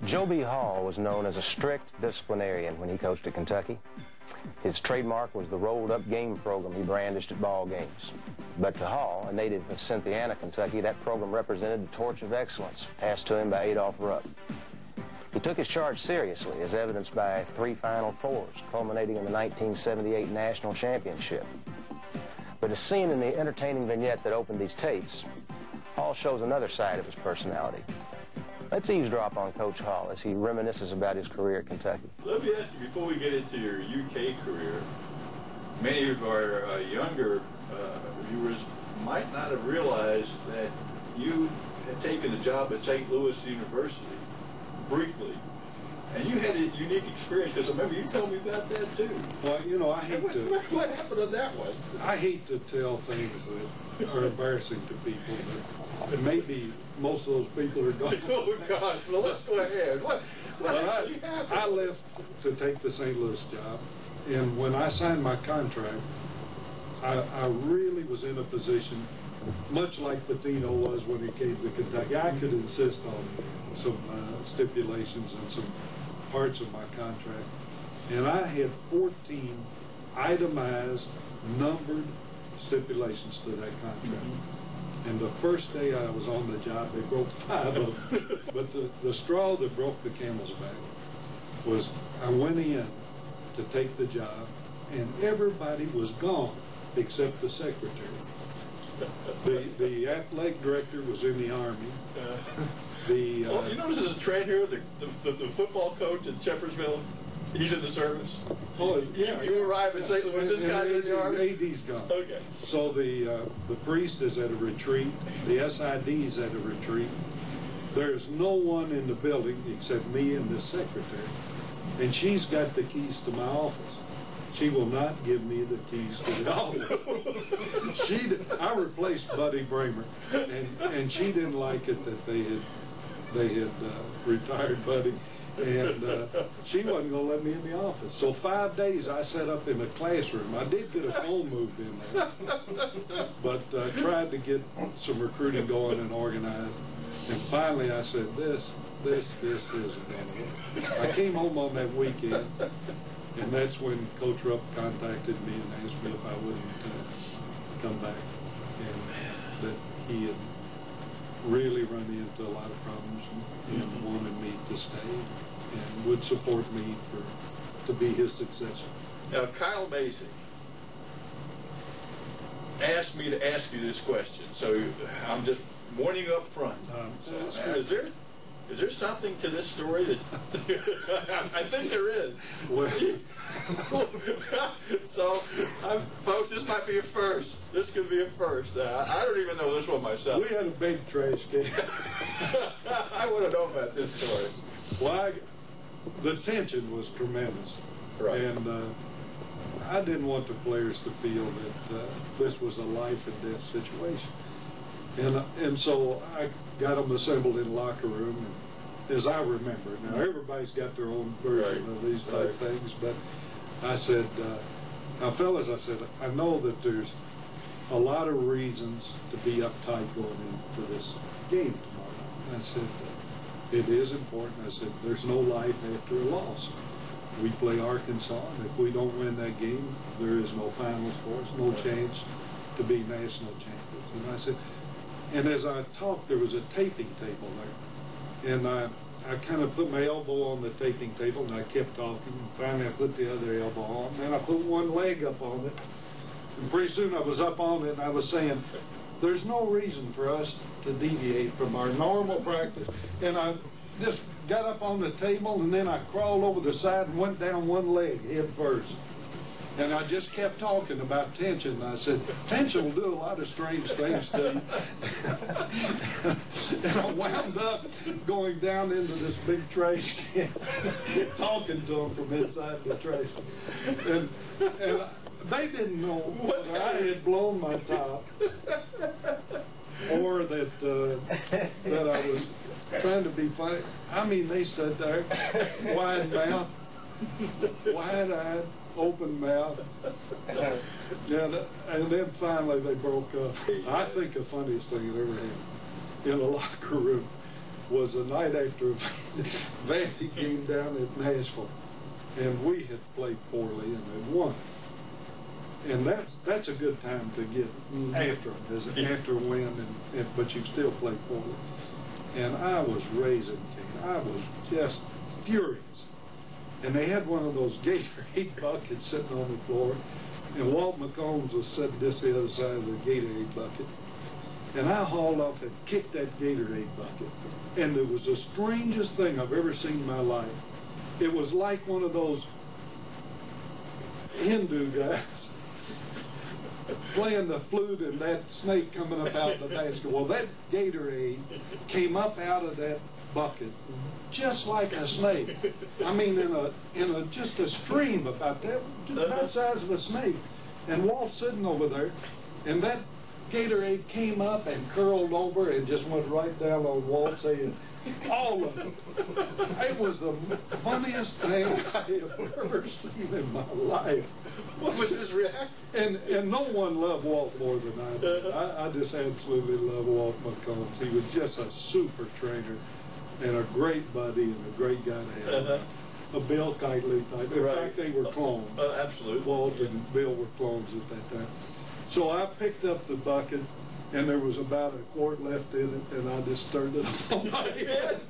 Joe B. Hall was known as a strict disciplinarian when he coached at Kentucky. His trademark was the rolled-up game program he brandished at ball games. But to Hall, a native of Cynthiana, Kentucky, that program represented the torch of excellence passed to him by Adolph Rupp. He took his charge seriously, as evidenced by 3 Final Fours, culminating in the 1978 National Championship. But as seen in the entertaining vignette that opened these tapes, Hall shows another side of his personality. Let's eavesdrop on Coach Hall as he reminisces about his career at Kentucky. Let me ask you, before we get into your UK career, many of our younger viewers might not have realized that you had taken a job at St. Louis University briefly. And you had a unique experience, because I remember you told me about that too. Well, you know, I hate to... What happened on that one? I hate to tell things that are embarrassing to people, but maybe most of those people are gone. Oh, gosh. Well, let's go ahead. What actually happened? I left to take the St. Louis job, and when I signed my contract, I really was in a position, much like Patino was when he came to Kentucky. I could insist on some stipulations and some parts of my contract. And I had 14 itemized, numbered stipulations to that contract. And the first day I was on the job, they broke 5 of them. But the straw that broke the camel's back was I went in to take the job, and everybody was gone except the secretary. The athletic director was in the Army. Well, you notice there's a trend here, the football coach at Shepherdsville, he's in the service. Oh, yeah. You arrive at St. Louis, this guy's in the Army? AD's gone. Okay. So the priest is at a retreat, the SID is at a retreat. There's no one in the building except me and the secretary. And she's got the keys to my office. She will not give me the keys to the office. I replaced Buddy Bramer, and she didn't like it that they had retired Buddy, and she wasn't going to let me in the office. So 5 days I sat up in a classroom. I did get a phone moved in there, but tried to get some recruiting going and organized. And finally I said, this isn't going to work. I came home on that weekend, and that's when Coach Rupp contacted me and asked me if I wouldn't come back, and that he had really run into a lot of problems and wanted me to stay and would support me to be his successor. Now, Kyle Macy asked me to ask you this question, so I'm just warning you up front. Is there something to this story that I think there is? So, folks, this might be a first. This could be a first. I don't even know this one myself. We had a big trash can. I want to know about this story. Well, the tension was tremendous. Right. And I didn't want the players to feel that this was a life and death situation. And so I got them assembled in the locker room, and as I remember. Now, everybody's got their own version of these type things, but I said, now, fellas, I said, I know that there's a lot of reasons to be uptight going into this game tomorrow. I said, it is important. I said, there's no life after a loss. We play Arkansas, and if we don't win that game, there is no finals for us, no chance to be national champions. And I said, and as I talked, there was a taping table there. And I kind of put my elbow on the taping table, and I kept talking. And finally, I put the other elbow on, and then I put one leg up on it. And pretty soon I was up on it, and I was saying, there's no reason for us to deviate from our normal practice. And I just got up on the table, and then I crawled over the side and went down one leg head first. And I just kept talking about tension. And I said, tension will do a lot of strange things to you. And I wound up going down into this big trash can, talking to them from inside the trash can. And they didn't know whether I had blown my top or that I was trying to be funny. I mean, they stood there, wide mouth, wide-eyed, open mouth, and then finally they broke up. I think the funniest thing that ever happened in a locker room was the night after a Vandy game down at Nashville, and we had played poorly and had won. And that's a good time to get after them, after a win, but you still play poorly. And I was raising Cain. I was just furious. And they had one of those Gatorade buckets sitting on the floor, and Walt McCombs was sitting this the other side of the Gatorade bucket. And I hauled up and kicked that Gatorade bucket. And it was the strangest thing I've ever seen in my life. It was like one of those Hindu guys playing the flute and that snake coming up out of the basket. Well, that Gatorade came up out of that bucket just like a snake. I mean, in a just a stream about that, just about the size of a snake. And Walt's sitting over there, and that Gatorade came up and curled over and just went right down on Walt's head. All of it. It was the funniest thing I have ever seen in my life. What was his reaction? And no one loved Walt more than I did. I just absolutely love Walt McCombs. He was just a super trainer and a great buddy and a great guy to have. A Bill Kitely type. In fact, they were clones. Absolutely. Walt and Bill were clones at that time. So I picked up the bucket, and there was about a quart left in it, and I just stirred it up on my head.